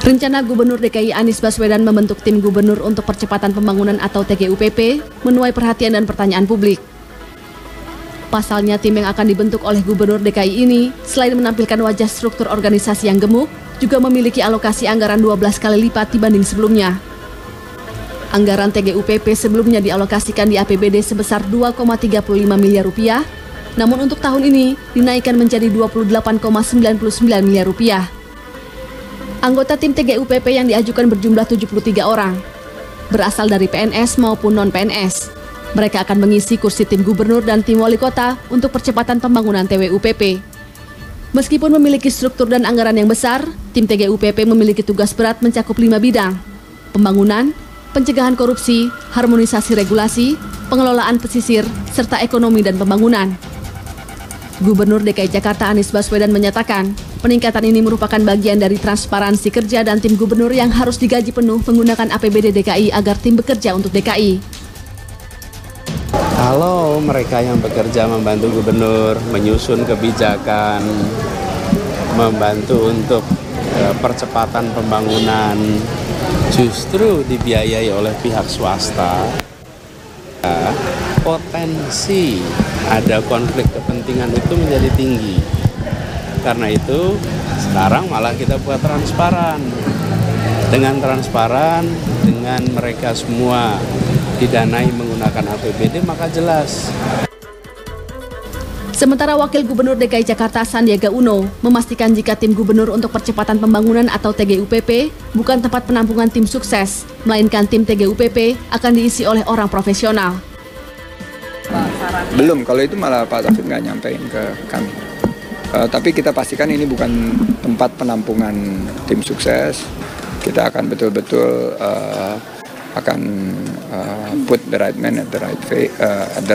Rencana Gubernur DKI Anies Baswedan membentuk tim gubernur untuk percepatan pembangunan atau TGUPP menuai perhatian dan pertanyaan publik. Pasalnya tim yang akan dibentuk oleh Gubernur DKI ini selain menampilkan wajah struktur organisasi yang gemuk, juga memiliki alokasi anggaran 12 kali lipat dibanding sebelumnya. Anggaran TGUPP sebelumnya dialokasikan di APBD sebesar 2,35 miliar rupiah, namun untuk tahun ini dinaikkan menjadi 28,99 miliar rupiah. Anggota tim TGUPP yang diajukan berjumlah 73 orang, berasal dari PNS maupun non-PNS. Mereka akan mengisi kursi tim gubernur dan tim wali kota untuk percepatan pembangunan TWUPP. Meskipun memiliki struktur dan anggaran yang besar, tim TGUPP memiliki tugas berat mencakup 5 bidang: pembangunan, pencegahan korupsi, harmonisasi regulasi, pengelolaan pesisir, serta ekonomi dan pembangunan. Gubernur DKI Jakarta Anies Baswedan menyatakan, peningkatan ini merupakan bagian dari transparansi kerja dan tim gubernur yang harus digaji penuh menggunakan APBD DKI agar tim bekerja untuk DKI. Kalau mereka yang bekerja membantu gubernur, menyusun kebijakan, membantu untuk percepatan pembangunan, justru dibiayai oleh pihak swasta, potensi ada konflik kepentingan itu menjadi tinggi. Karena itu sekarang malah kita buat transparan. Dengan transparan, dengan mereka semua didanai menggunakan APBD, maka jelas. Sementara Wakil Gubernur DKI Jakarta Sandiaga Uno memastikan jika tim gubernur untuk percepatan pembangunan atau TGUPP bukan tempat penampungan tim sukses, melainkan tim TGUPP akan diisi oleh orang profesional. Belum, kalau itu malah Pak Taufik nggak nyampein ke kami. Tapi kita pastikan ini bukan tempat penampungan tim sukses. Kita akan betul-betul akan put the right man at the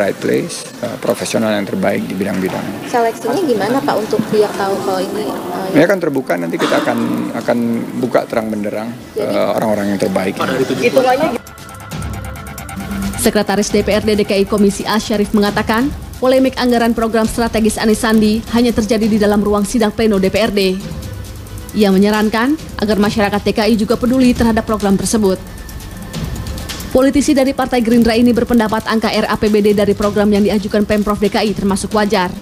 right place, profesional yang terbaik di bidang-bidang. Seleksinya gimana Pak untuk biar tahu kalau ini? Ini akan terbuka, nanti kita akan buka terang benderang orang-orang yang terbaik. Sekretaris DPRD DKI Komisi A Syarif mengatakan, polemik anggaran program strategis Anies Sandi hanya terjadi di dalam ruang sidang pleno DPRD. Ia menyarankan agar masyarakat DKI juga peduli terhadap program tersebut. Politisi dari Partai Gerindra ini berpendapat angka RAPBD dari program yang diajukan Pemprov DKI termasuk wajar.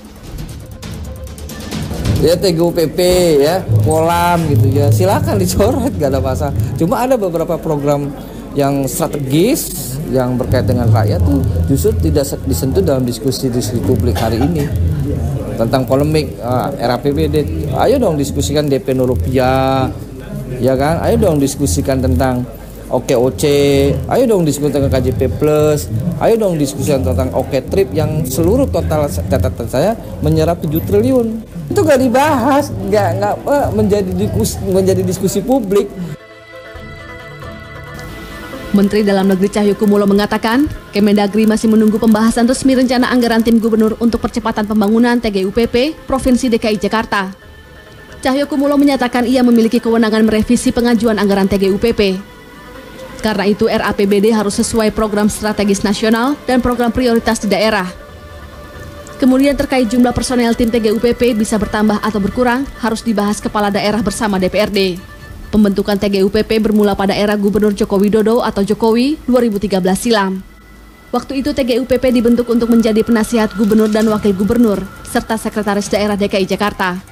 Ya TGUPP ya, Polam gitu ya, silakan dicoret, gak ada masalah. Cuma ada beberapa program yang strategis yang berkait dengan rakyat tuh justru tidak disentuh dalam diskusi publik hari ini tentang polemik RAPBD. Ayo dong diskusikan DP 0 rupiah, ya kan? Ayo dong diskusikan tentang OKOC, ayo dong diskusikan tentang KJP Plus, ayo dong diskusikan tentang Trip yang seluruh total catatan saya menyerap 7 triliun. Itu gak dibahas, nggak menjadi diskusi publik. Menteri Dalam Negeri Cahyokumolo mengatakan, Kemendagri masih menunggu pembahasan resmi rencana anggaran tim gubernur untuk percepatan pembangunan TGUPP Provinsi DKI Jakarta. Cahyokumolo menyatakan ia memiliki kewenangan merevisi pengajuan anggaran TGUPP. Karena itu RAPBD harus sesuai program strategis nasional dan program prioritas di daerah. Kemudian terkait jumlah personel tim TGUPP bisa bertambah atau berkurang harus dibahas kepala daerah bersama DPRD. Pembentukan TGUPP bermula pada era Gubernur Joko Widodo atau Jokowi 2013 silam. Waktu itu TGUPP dibentuk untuk menjadi penasihat gubernur dan wakil gubernur, serta sekretaris daerah DKI Jakarta.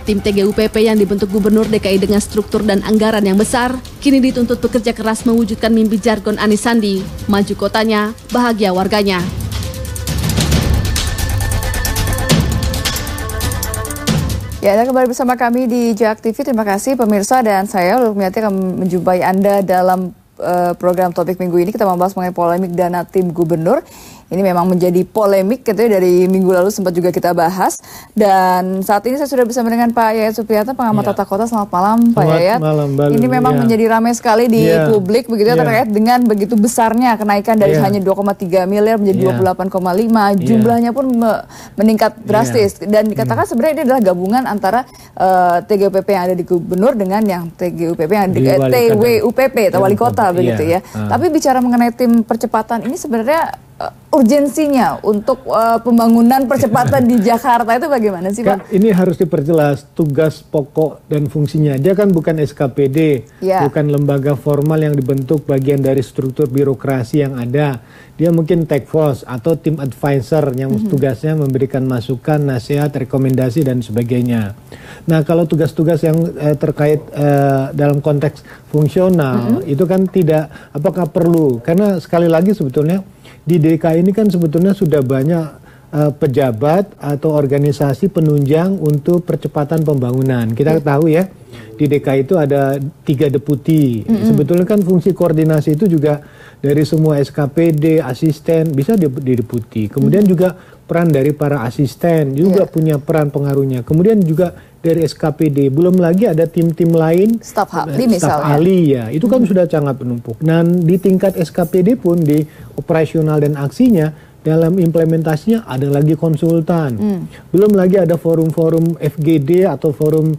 Tim TGUPP yang dibentuk Gubernur DKI dengan struktur dan anggaran yang besar, kini dituntut bekerja keras mewujudkan mimpi jargon Anies Sandi, maju kotanya, bahagia warganya. Ya, Anda kembali bersama kami di JAK TV. Terima kasih pemirsa, dan saya Lukmiati akan menjumpai Anda dalam program Topik Minggu ini. Kita membahas mengenai polemik dana tim gubernur. Ini memang menjadi polemik katanya dari minggu lalu sempat juga kita bahas. Dan saat ini saya sudah bersama dengan Pak Yayat Supriyatna, pengamat tata kota. Selamat malam Pak Yayat. Malam, ini memang menjadi ramai sekali di publik begitu terkait dengan begitu besarnya kenaikan dari hanya 2,3 miliar menjadi 28,5. Jumlahnya pun meningkat drastis. Dan dikatakan sebenarnya ini adalah gabungan antara TGUPP yang ada di gubernur dengan yang TGUPP yang TWUPP atau wali kota begitu ya. Tapi bicara mengenai tim percepatan ini sebenarnya urgensinya untuk pembangunan percepatan di Jakarta itu bagaimana sih Pak? Ini harus diperjelas tugas pokok dan fungsinya. Dia kan bukan SKPD, bukan lembaga formal yang dibentuk bagian dari struktur birokrasi yang ada. Dia mungkin task force atau tim advisor yang tugasnya memberikan masukan, nasihat, rekomendasi dan sebagainya. Nah, kalau tugas-tugas yang terkait dalam konteks fungsional itu kan tidak, apakah perlu? Karena sekali lagi sebetulnya di DKI ini kan sebetulnya sudah banyak pejabat atau organisasi penunjang untuk percepatan pembangunan. Kita tahu ya, di DKI itu ada 3 deputi. Sebetulnya kan fungsi koordinasi itu juga dari semua SKPD, asisten, bisa di deputi. Kemudian juga peran dari para asisten juga punya peran pengaruhnya. Kemudian juga dari SKPD, belum lagi ada tim-tim lain, staf ahli misalnya. ahli ya, itu kan sudah sangat menumpuk. Dan di tingkat SKPD pun di operasional dan aksinya, dalam implementasinya ada lagi konsultan. Belum lagi ada forum-forum FGD atau forum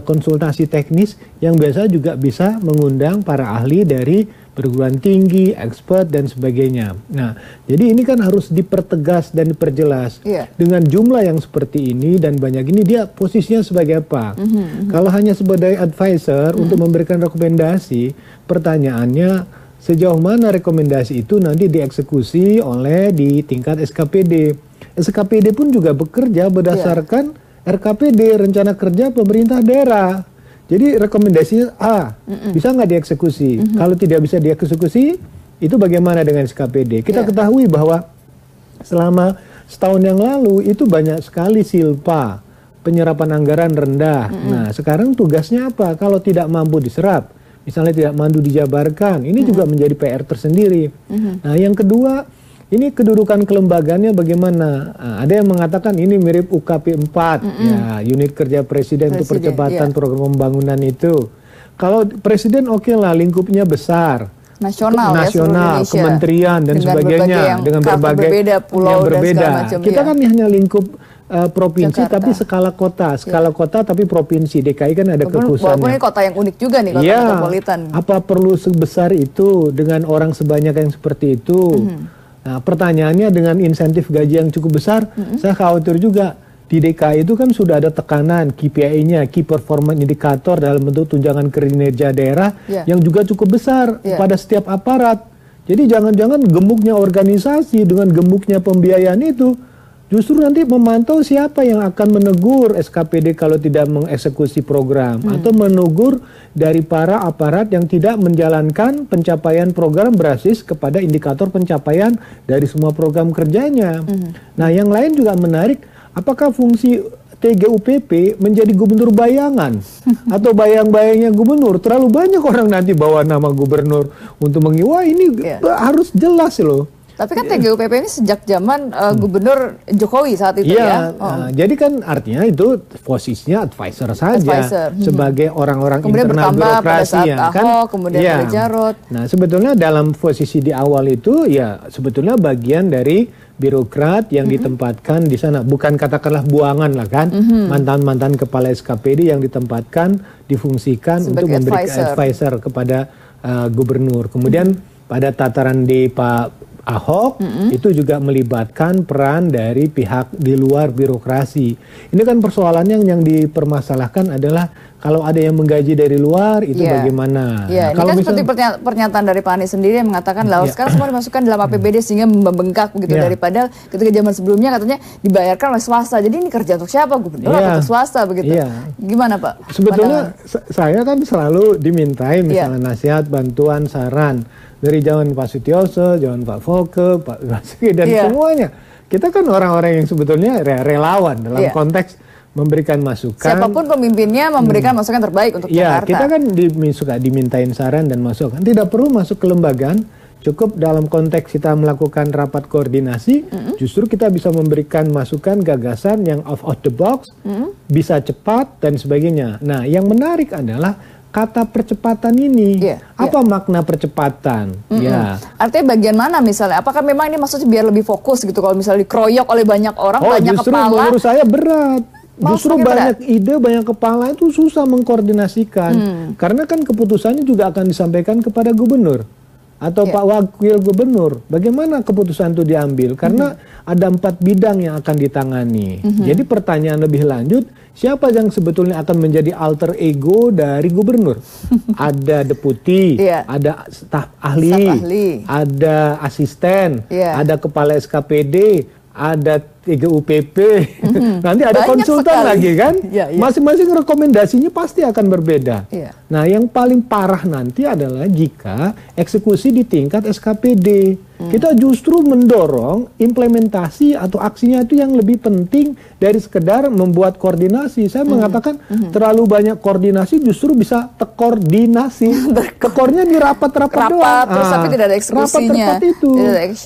konsultasi teknis yang biasa juga bisa mengundang para ahli dari perguruan tinggi, expert dan sebagainya. Nah, jadi ini kan harus dipertegas dan diperjelas. Dengan jumlah yang seperti ini dan banyak ini, dia posisinya sebagai apa? Kalau hanya sebagai advisor untuk memberikan rekomendasi, pertanyaannya sejauh mana rekomendasi itu nanti dieksekusi oleh di tingkat SKPD. SKPD pun juga bekerja berdasarkan RKPD, Rencana Kerja Pemerintah Daerah. Jadi rekomendasinya A, bisa nggak dieksekusi? Kalau tidak bisa dieksekusi, itu bagaimana dengan SKPD? Kita ketahui bahwa selama setahun yang lalu itu banyak sekali silpa, penyerapan anggaran rendah. Nah, sekarang tugasnya apa? Kalau tidak mampu diserap, misalnya tidak mampu dijabarkan, ini juga menjadi PR tersendiri. Nah, yang kedua, ini kedudukan kelembagaannya bagaimana? Ada yang mengatakan ini mirip UKP 4, ya, unit kerja presiden untuk percepatan program pembangunan itu. Kalau presiden oke lah, lingkupnya besar, nasional, kementerian dan sebagainya, dengan berbagai pulau yang berbeda. Kita kan hanya lingkup provinsi Jakarta, tapi skala kota tapi provinsi. DKI kan ada kekhususannya. Walaupun ini kota yang unik juga nih, kota metropolitan. Apa perlu sebesar itu dengan orang sebanyak yang seperti itu? Nah, pertanyaannya dengan insentif gaji yang cukup besar, saya khawatir juga di DKI itu kan sudah ada tekanan KPI-nya, Key Performance Indicator dalam bentuk tunjangan kinerja daerah yang juga cukup besar pada setiap aparat. Jadi jangan-jangan gemuknya organisasi dengan gemuknya pembiayaan itu justru nanti memantau siapa yang akan menegur SKPD kalau tidak mengeksekusi program atau menegur dari para aparat yang tidak menjalankan pencapaian program berbasis kepada indikator pencapaian dari semua program kerjanya. Nah, yang lain juga menarik, apakah fungsi TGUPP menjadi gubernur bayangan atau bayang-bayangnya gubernur? Terlalu banyak orang nanti bawa nama gubernur untuk wah ini harus jelas loh. Tapi kan TGUPP ini sejak zaman Gubernur Jokowi saat itu jadi kan artinya itu posisinya advisor saja sebagai orang-orang internal birokrasi ya kan. Kemudian ada Jarot. Nah, sebetulnya dalam posisi di awal itu ya sebetulnya bagian dari birokrat yang ditempatkan di sana, bukan katakanlah buangan lah kan, mantan-mantan kepala SKPD yang ditempatkan difungsikan sebagai untuk memberikan advisor kepada gubernur. Kemudian pada tataran di Pak Ahok itu juga melibatkan peran dari pihak di luar birokrasi. Ini kan persoalannya yang dipermasalahkan adalah kalau ada yang menggaji dari luar itu bagaimana? Nah, kalau ini kan seperti pernyataan dari Pak Anies sendiri yang mengatakan lah sekarang semua dimasukkan dalam APBD sehingga membengkak begitu daripada ketika zaman sebelumnya katanya dibayarkan oleh swasta. Jadi ini kerja untuk siapa? Gubernur atau swasta begitu? Gimana Pak? Sebetulnya saya kan selalu dimintai misalnya nasihat, bantuan, saran dari zaman Pak Sutioso, zaman Pak Foke, Pak Basuki dan semuanya. Kita kan orang-orang yang sebetulnya relawan dalam konteks memberikan masukan. Siapapun pemimpinnya memberikan masukan terbaik untuk Jakarta. Kita kan suka dimintain saran dan masukan. Tidak perlu masuk ke kelembagaan, cukup dalam konteks kita melakukan rapat koordinasi, justru kita bisa memberikan masukan, gagasan yang out of the box, bisa cepat dan sebagainya. Nah, yang menarik adalah kata percepatan ini, apa makna percepatan? Artinya bagian mana misalnya? Apakah memang ini maksudnya biar lebih fokus gitu? Kalau misalnya dikeroyok oleh banyak orang, banyak justru kepala. Menurut saya berat. Justru banyak ide, banyak kepala itu susah mengkoordinasikan. Karena kan keputusannya juga akan disampaikan kepada gubernur. atau Pak Wakil Gubernur, bagaimana keputusan itu diambil? Karena ada 4 bidang yang akan ditangani. Jadi pertanyaan lebih lanjut, siapa yang sebetulnya akan menjadi alter ego dari gubernur? Ada deputi, ada staf ahli, ada asisten, ada kepala SKPD, ada TGUPP, nanti ada banyak konsultan sekali lagi kan? Masing-masing rekomendasinya pasti akan berbeda. Nah, yang paling parah nanti adalah jika eksekusi di tingkat SKPD. Kita justru mendorong implementasi atau aksinya itu yang lebih penting dari sekedar membuat koordinasi. Saya mengatakan terlalu banyak koordinasi justru bisa terkoordinasi. Tekornya di rapat-rapat doang. Terus tapi tidak ada eksekusinya. Rapat-rapat itu.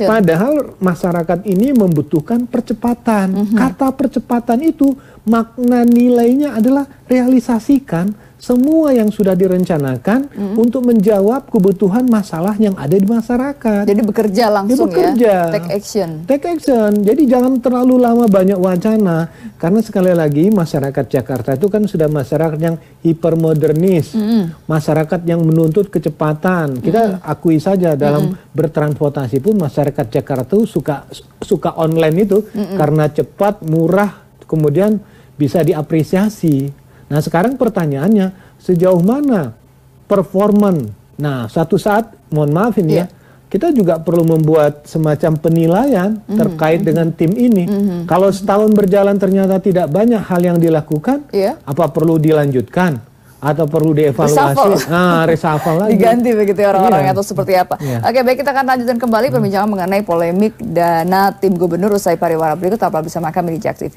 Padahal masyarakat ini membutuhkan percepatan. Kata percepatan itu makna nilainya adalah realisasikan semua yang sudah direncanakan untuk menjawab kebutuhan masalah yang ada di masyarakat. Jadi bekerja langsung ya, take action. Take action. Jadi jangan terlalu lama banyak wacana. Karena sekali lagi masyarakat Jakarta itu kan sudah masyarakat yang hipermodernis. Masyarakat yang menuntut kecepatan. Kita akui saja dalam bertransportasi pun masyarakat Jakarta itu suka online itu karena cepat, murah, kemudian bisa diapresiasi. Nah, sekarang pertanyaannya, sejauh mana performan? Nah, suatu saat, mohon maaf ini ya, kita juga perlu membuat semacam penilaian terkait dengan tim ini. Kalau setahun berjalan ternyata tidak banyak hal yang dilakukan, apa perlu dilanjutkan? Atau perlu dievaluasi? Reshuffle lagi. Diganti begitu ya orang-orang atau seperti apa? Oke, baik, kita akan lanjutkan kembali perbincangan mengenai polemik dana tim gubernur usai pariwara berikut. Tetaplah bersama kami di JAK TV.